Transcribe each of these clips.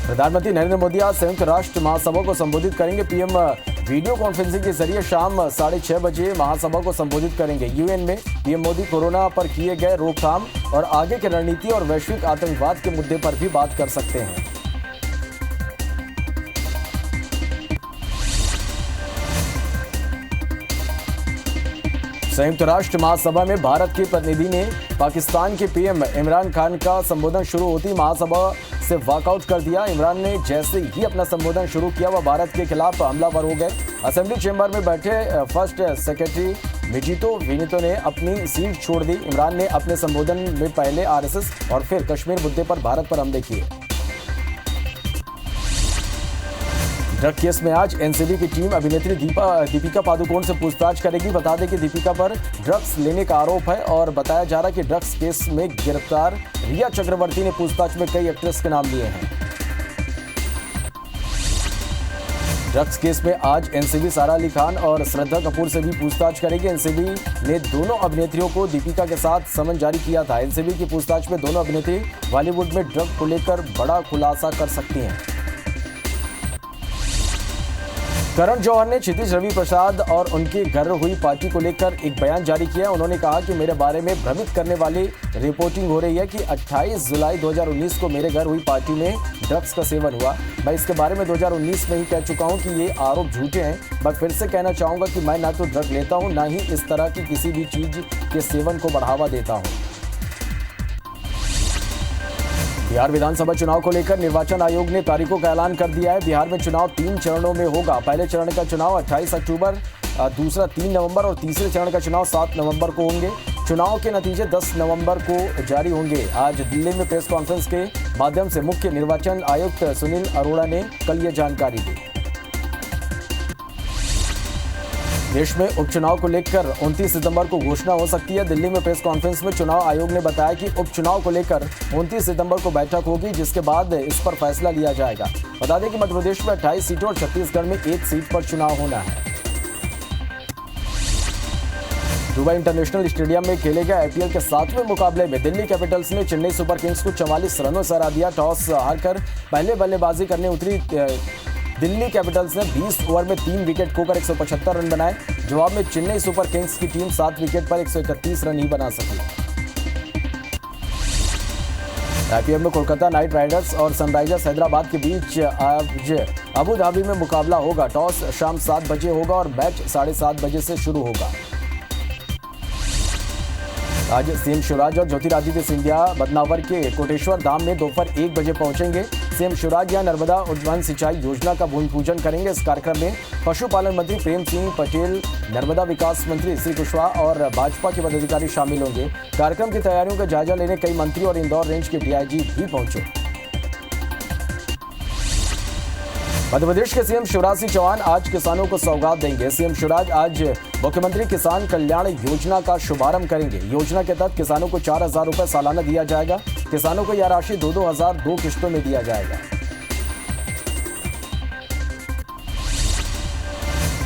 प्रधानमंत्री नरेंद्र मोदी आज संयुक्त राष्ट्र महासभा को संबोधित करेंगे। पीएम वीडियो कॉन्फ्रेंसिंग के जरिए शाम 6:30 बजे महासभा को संबोधित करेंगे। यूएन में पीएम मोदी कोरोना पर किए गए रोकथाम और आगे की रणनीति और वैश्विक आतंकवाद के मुद्दे पर भी बात कर सकते हैं। संयुक्त राष्ट्र महासभा में भारत के प्रतिनिधि ने पाकिस्तान के पीएम इमरान खान का संबोधन शुरू होती महासभा से वॉकआउट कर दिया। इमरान ने जैसे ही अपना संबोधन शुरू किया वह भारत के खिलाफ हमलावर हो गए। असेंबली चेंबर में बैठे फर्स्ट सेक्रेटरी मिजीतो विनीतो ने अपनी सीट छोड़ दी। इमरान ने अपने संबोधन में पहले आरएसएस और फिर कश्मीर मुद्दे पर भारत पर हमले किए। ड्रग केस में आज एनसीबी की टीम अभिनेत्री दीपिका पादुकोण से पूछताछ करेगी। बता दें कि दीपिका पर ड्रग्स लेने का आरोप है और बताया जा रहा है कि ड्रग्स केस में गिरफ्तार रिया चक्रवर्ती ने पूछताछ में कई एक्ट्रेस के नाम लिए हैं। ड्रग्स केस में आज एनसीबी सारा अली खान और श्रद्धा कपूर से भी पूछताछ करेगी। एनसीबी ने दोनों अभिनेत्रियों को दीपिका के साथ समन जारी किया था। एनसीबी की पूछताछ में दोनों अभिनेत्री बॉलीवुड में ड्रग को लेकर बड़ा खुलासा कर सकती हैं। करण जौहर ने क्षितिज रविप्रसाद और उनके घर हुई पार्टी को लेकर एक बयान जारी किया। उन्होंने कहा कि मेरे बारे में भ्रमित करने वाली रिपोर्टिंग हो रही है कि 28 जुलाई 2019 को मेरे घर हुई पार्टी में ड्रग्स का सेवन हुआ। मैं इसके बारे में 2019 में ही कह चुका हूं कि ये आरोप झूठे हैं। मैं फिर से कहना चाहूंगा कि मैं ना तो ड्रग लेता हूं ना ही इस तरह की किसी भी चीज के सेवन को बढ़ावा देता हूं। बिहार विधानसभा चुनाव को लेकर निर्वाचन आयोग ने तारीखों का ऐलान कर दिया है। बिहार में चुनाव 3 चरणों में होगा। पहले चरण का चुनाव 28 अक्टूबर, दूसरा 3 नवंबर और तीसरे चरण का चुनाव 7 नवंबर को होंगे। चुनाव के नतीजे 10 नवंबर को जारी होंगे। आज दिल्ली में प्रेस कॉन्फ्रेंस के माध्यम से मुख्य निर्वाचन आयुक्त सुनील अरोड़ा ने कल यह जानकारी दी। देश में उपचुनाव को लेकर 29 सितंबर को घोषणा हो सकती है। दिल्ली में प्रेस कॉन्फ्रेंस में चुनाव आयोग ने बताया कि उपचुनाव को लेकर 29 सितंबर को बैठक होगी, जिसके बाद इस पर फैसला लिया जाएगा। बता दें कि मध्य प्रदेश में 28 सीटों और छत्तीसगढ़ में 1 सीट पर चुनाव होना है। दुबई इंटरनेशनल स्टेडियम में खेले गए आईपीएल के 7वें मुकाबले में दिल्ली कैपिटल्स ने चेन्नई सुपर किंग्स को 44 रनों से हरा दिया। टॉस हारकर पहले बल्लेबाजी करने उतरी दिल्ली कैपिटल्स ने 20 ओवर में 3 विकेट खोकर 175 रन बनाए। जवाब में चेन्नई सुपर किंग्स की टीम 7 विकेट पर 131 रन ही बना सकी। आईपीएल में कोलकाता नाइट राइडर्स और सनराइजर्स हैदराबाद के बीच आज अबू धाबी में मुकाबला होगा। टॉस शाम 7 बजे होगा और मैच 7:30 बजे से शुरू होगा। आज सीएम शिवराज और ज्योतिरादित्य सिंधिया बदनावर के कोटेश्वर धाम में दोपहर 1 बजे पहुंचेंगे। सीएम शिवराज यहां नर्मदा उद्वहन सिंचाई योजना का भूमि पूजन करेंगे। इस कार्यक्रम में पशुपालन मंत्री प्रेम सिंह पटेल, नर्मदा विकास मंत्री श्री कुशवाहा और भाजपा के पदाधिकारी शामिल होंगे। कार्यक्रम की तैयारियों का जायजा लेने कई मंत्री और इंदौर रेंज के डीआईजी भी पहुंचे। मध्य प्रदेश के सीएम शिवराज सिंह चौहान आज किसानों को सौगात देंगे। सीएम शिवराज आज मुख्यमंत्री किसान कल्याण योजना का शुभारंभ करेंगे। योजना के तहत किसानों को 4,000 रुपए सालाना दिया जाएगा। किसानों को यह राशि 2-2 हजार 2 किश्तों में दिया जाएगा।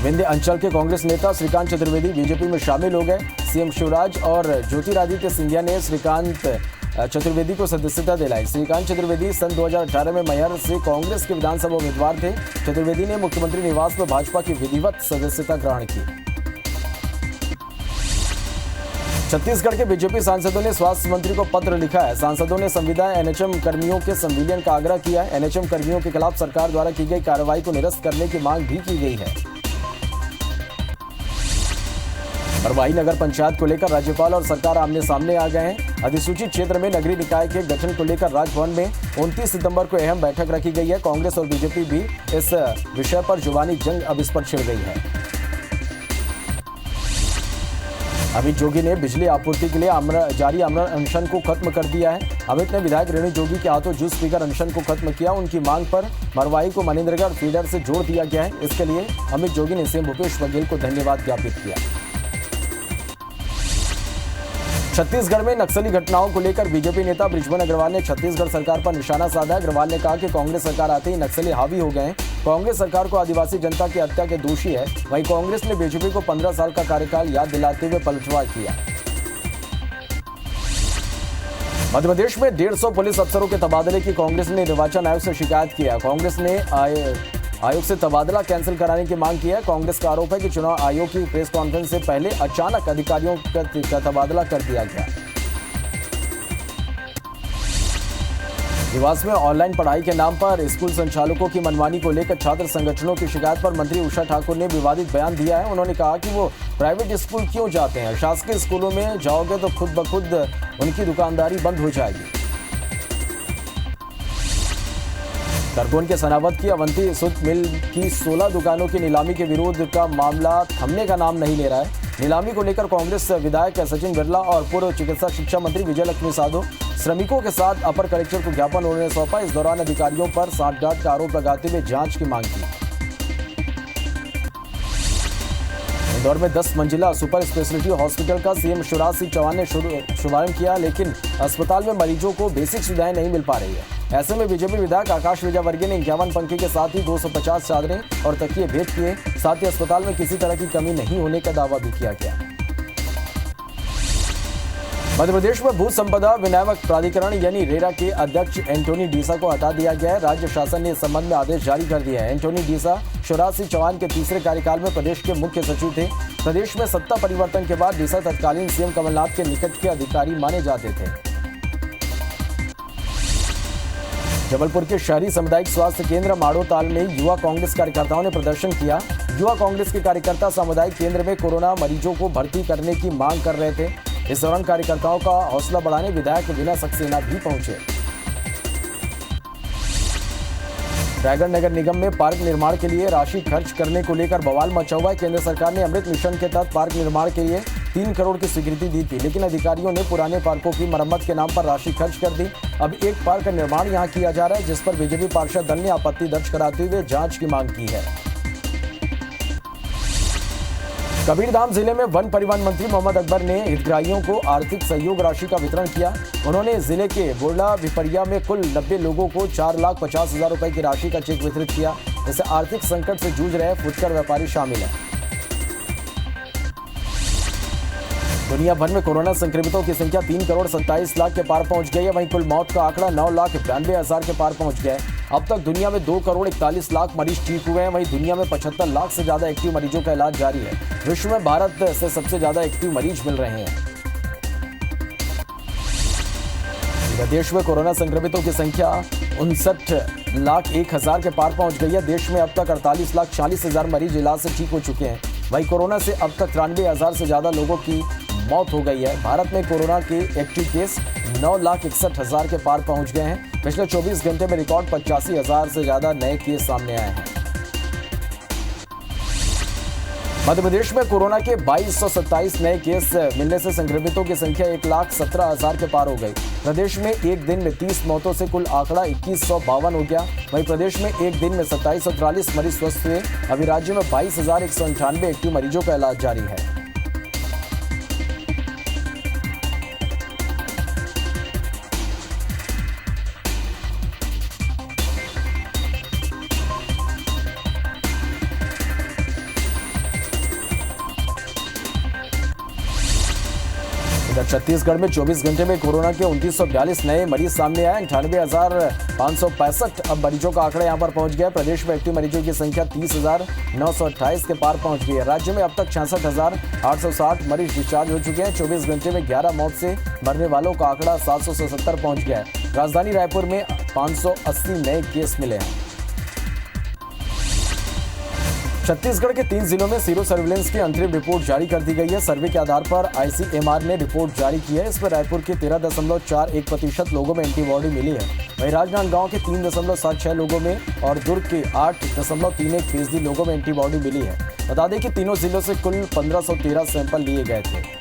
विंध्य अंचल के कांग्रेस नेता श्रीकांत चतुर्वेदी बीजेपी में शामिल हो गए। सीएम शिवराज और ज्योतिरादित्य सिंधिया ने श्रीकांत चतुर्वेदी को सदस्यता दिलाई। श्रीकांत चतुर्वेदी सन 2018 में मैहर से कांग्रेस के विधानसभा उम्मीदवार थे। चतुर्वेदी ने मुख्यमंत्री निवास में भाजपा की विधिवत सदस्यता ग्रहण की। छत्तीसगढ़ के बीजेपी सांसदों ने स्वास्थ्य मंत्री को पत्र लिखा है। सांसदों ने संविदा एनएचएम कर्मियों के संविलियन का आग्रह किया है। एनएचएम कर्मियों के खिलाफ सरकार द्वारा की गई कार्रवाई को निरस्त करने की मांग भी की गई है। बरवाही नगर पंचायत को लेकर राज्यपाल और सरकार आमने सामने आ गए हैं। अधिसूचित क्षेत्र में नगरीय निकाय के गठन को लेकर राजभवन में 29 सितंबर को अहम बैठक रखी गई है। कांग्रेस और बीजेपी भी इस विषय पर जुबानी जंग अब इस पर छिड़ गई है। अमित जोगी ने बिजली आपूर्ति के लिए जारी आमरण अनशन को खत्म कर दिया है। अमित ने विधायक रेणु जोगी के हाथों जूस पीकर अनशन को खत्म किया। उनकी मांग पर मरवाही को मनिंद्रगढ़ फीडर से जोड़ दिया गया है। इसके लिए अमित जोगी ने सीएम भूपेश बघेल को धन्यवाद ज्ञापित किया। छत्तीसगढ़ में नक्सली घटनाओं को लेकर बीजेपी नेता बृजमोहन अग्रवाल ने छत्तीसगढ़ सरकार पर निशाना साधा। अग्रवाल ने कहा कि कांग्रेस सरकार आते ही नक्सली हावी हो गए हैं। कांग्रेस सरकार को आदिवासी जनता की हत्या के दोषी है। वहीं कांग्रेस ने बीजेपी को 15 साल का कार्यकाल याद दिलाते हुए पलटवार किया। मध्य प्रदेश में 150 पुलिस अफसरों के तबादले की कांग्रेस ने निर्वाचन आयोग से शिकायत किया। कांग्रेस ने आयोग से तबादला कैंसिल कराने की मांग की है। कांग्रेस का आरोप है कि चुनाव आयोग की प्रेस कॉन्फ्रेंस से पहले अचानक अधिकारियों का तबादला कर दिया गया। देवास में ऑनलाइन पढ़ाई के नाम पर स्कूल संचालकों की मनमानी को लेकर छात्र संगठनों की शिकायत पर मंत्री उषा ठाकुर ने विवादित बयान दिया है। उन्होंने कहा कि वो प्राइवेट स्कूल क्यों जाते हैं, शासकीय स्कूलों में जाओगे तो खुद ब खुद उनकी दुकानदारी बंद हो जाएगी। खरगोन के सनावद की अवंती सूत मिल की 16 दुकानों की नीलामी के विरोध का मामला थमने का नाम नहीं ले रहा है। नीलामी को लेकर कांग्रेस विधायक सचिन बिरला और पूर्व चिकित्सा शिक्षा मंत्री विजय लक्ष्मी साधो श्रमिकों के साथ अपर कलेक्टर को ज्ञापन उन्होंने सौंपा। इस दौरान अधिकारियों पर सांठगांठ का आरोप लगाते हुए जांच की मांग की। इंदौर में 10 मंजिला सुपर स्पेशलिटी हॉस्पिटल का सीएम शिवराज सिंह चौहान ने शुभारंभ किया, लेकिन अस्पताल में मरीजों को बेसिक सुविधाएं नहीं मिल पा रही है। ऐसे में बीजेपी विधायक आकाश विजयवर्गीय ने 51 पंखे के साथ ही 250 चादरें और तकिए भेंट किए। साथ ही अस्पताल में किसी तरह की कमी नहीं होने का दावा भी किया गया। मध्य प्रदेश में भू संपदा विनियामक प्राधिकरण यानी रेरा के अध्यक्ष एंटोनी डीसा को हटा दिया गया है। राज्य शासन ने इस संबंध में आदेश जारी कर दिया है। एंटोनी डीसा शिवराज सिंह चौहान के तीसरे कार्यकाल में प्रदेश के मुख्य सचिव थे। प्रदेश में सत्ता परिवर्तन के बाद डीसा तत्कालीन सीएम कमलनाथ के निकट के अधिकारी माने जाते थे। जबलपुर के शहरी सामुदायिक स्वास्थ्य केंद्र माड़ोताल में युवा कांग्रेस कार्यकर्ताओं ने प्रदर्शन किया। युवा कांग्रेस के कार्यकर्ता सामुदायिक केंद्र में कोरोना मरीजों को भर्ती करने की मांग कर रहे थे। इस दौरान कार्यकर्ताओं का हौसला बढ़ाने विधायक विनय सक्सेना भी पहुंचे। रायगढ़ नगर निगम में पार्क निर्माण के लिए राशि खर्च करने को लेकर बवाल मचा हुआ है। केंद्र सरकार ने अमृत मिशन के तहत पार्क निर्माण के लिए 3 करोड़ की स्वीकृति दी थी, लेकिन अधिकारियों ने पुराने पार्कों की मरम्मत के नाम पर राशि खर्च कर दी। अब एक पार्क का निर्माण यहां किया जा रहा है, जिस पर बीजेपी पार्षद दल ने आपत्ति दर्ज कराते हुए जांच की मांग की है। कबीरधाम जिले में वन परिवहन मंत्री मोहम्मद अकबर ने हितग्राहियों को आर्थिक सहयोग राशि का वितरण किया। उन्होंने जिले के बोरला विपरिया में कुल 90 लोगों को 4,50,000 रुपए की राशि का चेक वितरित किया। इससे आर्थिक संकट से जूझ रहे फुटकर व्यापारी शामिल हैं। दुनिया भर में कोरोना संक्रमितों की संख्या 3 करोड़ 27 लाख के पार पहुंच गई है। वहीं कुल मौत का आंकड़ा 9,92,000 के पार पहुंच गया है। अब तक दुनिया में 2 करोड़ 41 लाख मरीज ठीक हुए हैं। वहीं दुनिया में 75 लाख से ज्यादा एक्टिव मरीजों का इलाज जारी है। विश्व में भारत से सबसे ज्यादा एक्टिव मरीज मिल रहे हैं। देश में कोरोना संक्रमितों की संख्या 59,01,000 के पार पहुंच गई है। देश में अब तक 48,40,000 मरीज इलाज से ठीक हो चुके हैं। वहीं कोरोना से अब तक 93,000 से ज्यादा लोगों की मौत हो गई है। भारत में कोरोना के एक्टिव केस 9,61,000 के पार पहुंच गए हैं। पिछले 24 घंटे में रिकॉर्ड 85,000 से ज्यादा नए केस सामने आए हैं। मध्य प्रदेश में कोरोना के 2227 नए केस मिलने से संक्रमितों की संख्या 1,17,000 के पार हो गई। प्रदेश में एक दिन में 30 मौतों से कुल आंकड़ा 2,152 हो गया। वहीं प्रदेश में एक दिन में 2743 मरीज स्वस्थ हुए। अभी राज्य में 22,198 एक्टिव मरीजों का इलाज जारी है। इधर छत्तीसगढ़ में 24 घंटे में कोरोना के 2942 नए मरीज सामने आए। 98,565 अब मरीजों का आंकड़ा यहां पर पहुंच गया। प्रदेश में एक्टिव मरीजों की संख्या 30,928 के पार पहुंच गई है। राज्य में अब तक 66,860 मरीज डिस्चार्ज हो चुके हैं। 24 घंटे में 11 मौत से मरने वालों का आंकड़ा 777 पहुंच गया है। राजधानी रायपुर में 580 नए केस मिले हैं। छत्तीसगढ़ के 3 जिलों में सीरो सर्विलेंस की अंतरिम रिपोर्ट जारी कर दी गई है। सर्वे के आधार पर आईसीएमआर ने रिपोर्ट जारी की है। इसमें रायपुर के 13.41% लोगों में एंटीबॉडी मिली है। वहीं राजनांदगांव के 3.76 लोगों में और दुर्ग के 8.31% लोगों में एंटीबॉडी मिली है। बता दें कि तीनों जिलों से कुल 1513 सैंपल लिए गए थे।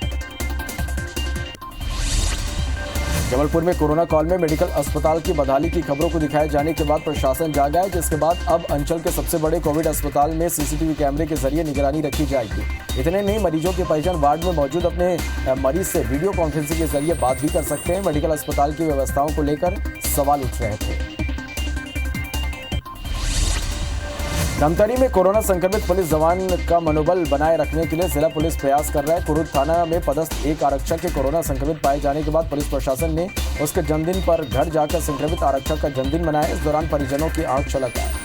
जबलपुर में कोरोना काल में मेडिकल अस्पताल की बदहाली की खबरों को दिखाए जाने के बाद प्रशासन जागा है, जिसके बाद अब अंचल के सबसे बड़े कोविड अस्पताल में सीसीटीवी कैमरे के जरिए निगरानी रखी जाएगी। इतने नहीं, मरीजों के परिजन वार्ड में मौजूद अपने मरीज से वीडियो कॉन्फ्रेंसिंग के जरिए बात भी कर सकते हैं। मेडिकल अस्पताल की व्यवस्थाओं को लेकर सवाल उठ रहे थे। धमतरी में कोरोना संक्रमित पुलिस जवान का मनोबल बनाए रखने के लिए जिला पुलिस प्रयास कर रहा है। कुरुद थाना में पदस्थ एक आरक्षक के कोरोना संक्रमित पाए जाने के बाद पुलिस प्रशासन ने उसके जन्मदिन पर घर जाकर संक्रमित आरक्षक का जन्मदिन मनाया। इस दौरान परिजनों की आंख छलक आई।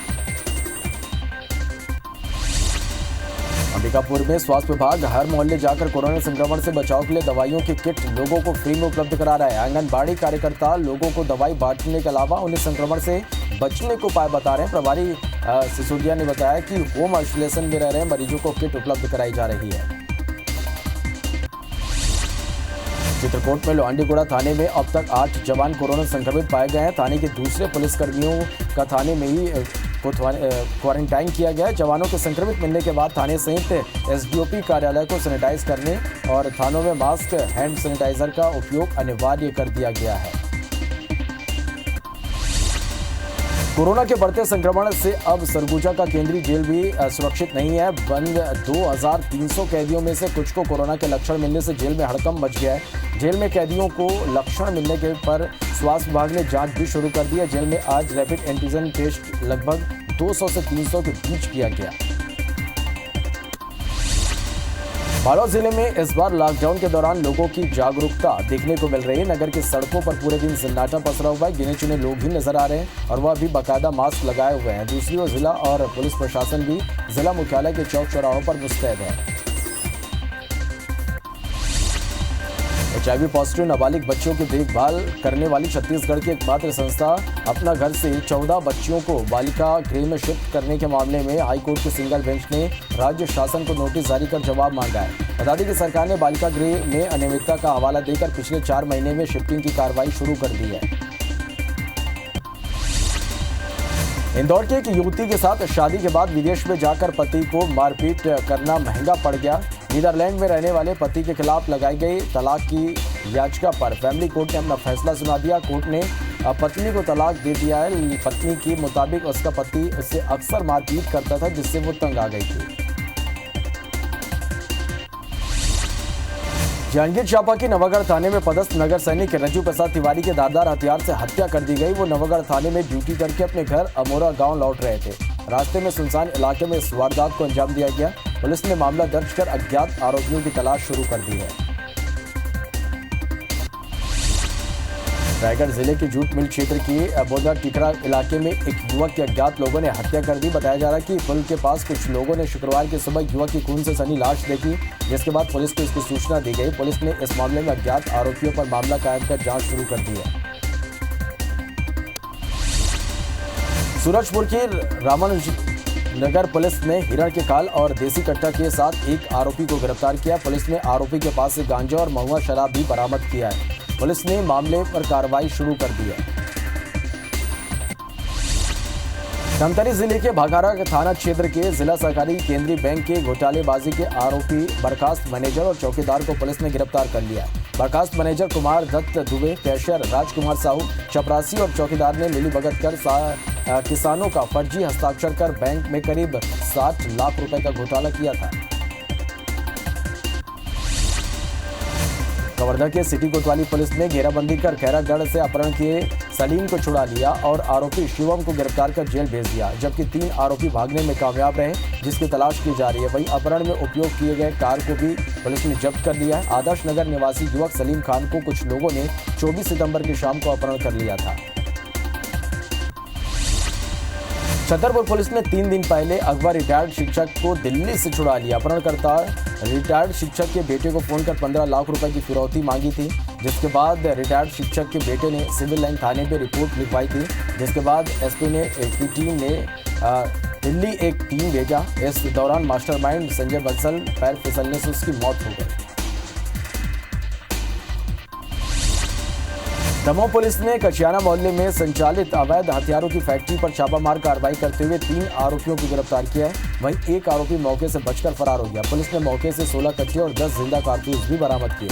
अंबिकापुर में स्वास्थ्य विभाग हर मोहल्ले जाकर कोरोना संक्रमण से बचाव के लिए दवाइयों की किट लोगों को फ्री में उपलब्ध करा रहा है। आंगनबाड़ी कार्यकर्ता लोगों को दवाई बांटने के अलावा उन्हें संक्रमण से बचने को उपाय बता रहे हैं। प्रभारी सिसोदिया ने बताया कि होम आइसोलेशन में रह रहे मरीजों को किट उपलब्ध कराई जा रही है। चित्रकूट में लोहांडीगुड़ा थाने में अब तक 8 जवान कोरोना संक्रमित पाए गए हैं। थाने के दूसरे पुलिसकर्मियों का थाने में ही क्वारंटाइन किया गया है। जवानों के संक्रमित मिलने के बाद थाने सहित एसडीओपी कार्यालय को सैनिटाइज करने और थानों में मास्क, हैंड सैनिटाइजर का उपयोग अनिवार्य कर दिया गया है। कोरोना के बढ़ते संक्रमण से अब सरगुजा का केंद्रीय जेल भी सुरक्षित नहीं है। बंद 2300 कैदियों में से कुछ को कोरोना के लक्षण मिलने से जेल में हड़कंप मच गया है। जेल में कैदियों को लक्षण मिलने के पर स्वास्थ्य विभाग ने जांच भी शुरू कर दी है। जेल में आज रैपिड एंटीजन टेस्ट लगभग 200 से 300 के बीच किया गया। बालोद जिले में इस बार लॉकडाउन के दौरान लोगों की जागरूकता देखने को मिल रही है। नगर के सड़कों पर पूरे दिन सन्नाटा पसरा हुआ है। गिने चुने लोग ही नजर आ रहे हैं और वह भी बाकायदा मास्क लगाए हुए हैं। दूसरी ओर जिला और पुलिस प्रशासन भी जिला मुख्यालय के चौक चौराहों पर मुस्तैद है। HIV पॉजिटिव नाबालिग बच्चों की देखभाल करने वाली छत्तीसगढ़ की एकमात्र संस्था अपना घर से 14 बच्चियों को बालिका गृह में शिफ्ट करने के मामले में हाईकोर्ट के सिंगल बेंच ने राज्य शासन को नोटिस जारी कर जवाब मांगा है। बता दें कि सरकार ने बालिका गृह में अनियमितता का हवाला देकर पिछले 4 महीने में शिफ्टिंग की कार्रवाई शुरू कर दी है। इंदौर की एक युवती के साथ शादी के बाद विदेश में जाकर पति को मारपीट करना महंगा पड़ गया। नीदरलैंड में रहने वाले पति के खिलाफ लगाई गई तलाक की याचिका पर फैमिली कोर्ट ने अपना फैसला सुना दिया। कोर्ट ने पत्नी को तलाक दे दिया है। पत्नी के मुताबिक उसका पति उससे अक्सर मारपीट करता था जिससे वो तंग आ गई थी। जांजगीर चांपा की नवागढ़ थाने में पदस्थ नगर सैनिक रज्जू प्रसाद तिवारी के धारदार हथियार से हत्या कर दी गई। वो नवागढ़ थाने में ड्यूटी करके अपने घर अमोरा गांव लौट रहे थे। रास्ते में सुनसान इलाके में इस वारदात को अंजाम दिया गया। पुलिस ने मामला दर्ज कर अज्ञात आरोपियों की तलाश शुरू कर दी है। रायगढ़ जिले के जूट मिल क्षेत्र के बोदा टिकरा इलाके में एक युवक की अज्ञात लोगों ने हत्या कर दी। बताया जा रहा है कि पुल के पास कुछ लोगों ने शुक्रवार की सुबह युवक की खून से सनी लाश देखी, जिसके बाद पुलिस को इसकी सूचना दी गई। पुलिस ने इस मामले में अज्ञात आरोपियों पर मामला कायम कर जांच शुरू कर दी है। सूरजपुर की रामानुजनगर पुलिस ने हिरण के खाल और देसी कट्टा के साथ एक आरोपी को गिरफ्तार किया। पुलिस ने आरोपी के पास से गांजा और महुआ शराब भी बरामद किया है। पुलिस ने मामले पर कार्रवाई शुरू कर दी है। धमतरी जिले के भागारा थाना क्षेत्र के जिला सहकारी केंद्रीय बैंक के घोटालेबाजी के आरोपी बर्खास्त मैनेजर और चौकीदार को पुलिस ने गिरफ्तार कर लिया। बर्खास्त मैनेजर कुमार दत्त दुबे, कैशियर राजकुमार साहू, चपरासी और चौकीदार ने मिलीभगत कर किसानों का फर्जी हस्ताक्षर कर बैंक में करीब 60 लाख रुपए का घोटाला किया था। कवर्धा के सिटी कोतवाली पुलिस ने घेराबंदी कर खैरागढ़ से अपहरण किए सलीम को छुड़ा लिया और आरोपी शिवम को गिरफ्तार कर जेल भेज दिया, जबकि 3 आरोपी भागने में कामयाब रहे, जिसकी तलाश की जा रही है। वहीं अपहरण में उपयोग किए गए कार को भी पुलिस ने जब्त कर लिया है। आदर्श नगर निवासी युवक सलीम खान को कुछ लोगों ने 24 सितंबर की शाम को अपहरण कर लिया था। छतरपुर पुलिस ने 3 दिन पहले अगवा रिटायर्ड शिक्षक को दिल्ली से छुड़ा लिया। अपहरणकर्ता रिटायर्ड शिक्षक के बेटे को फोन कर 15 लाख रुपए की फिरौती मांगी थी, जिसके बाद रिटायर्ड शिक्षक के बेटे ने सिविल लाइन थाने में रिपोर्ट लिखवाई थी, जिसके बाद एसपी की टीम ने दिल्ली एक टीम भेजा। इस दौरान मास्टरमाइंड संजय बंसल पैर फिसलने से उसकी मौत हो गई। दमोह पुलिस ने कचियाना मोहल्ले में संचालित अवैध हथियारों की फैक्ट्री पर छापामार कार्रवाई करते हुए 3 आरोपियों को गिरफ्तार किया है। वहीं एक आरोपी मौके से बचकर फरार हो गया। पुलिस ने मौके से 16 कट्टे और 10 जिंदा कारतूस भी बरामद किए।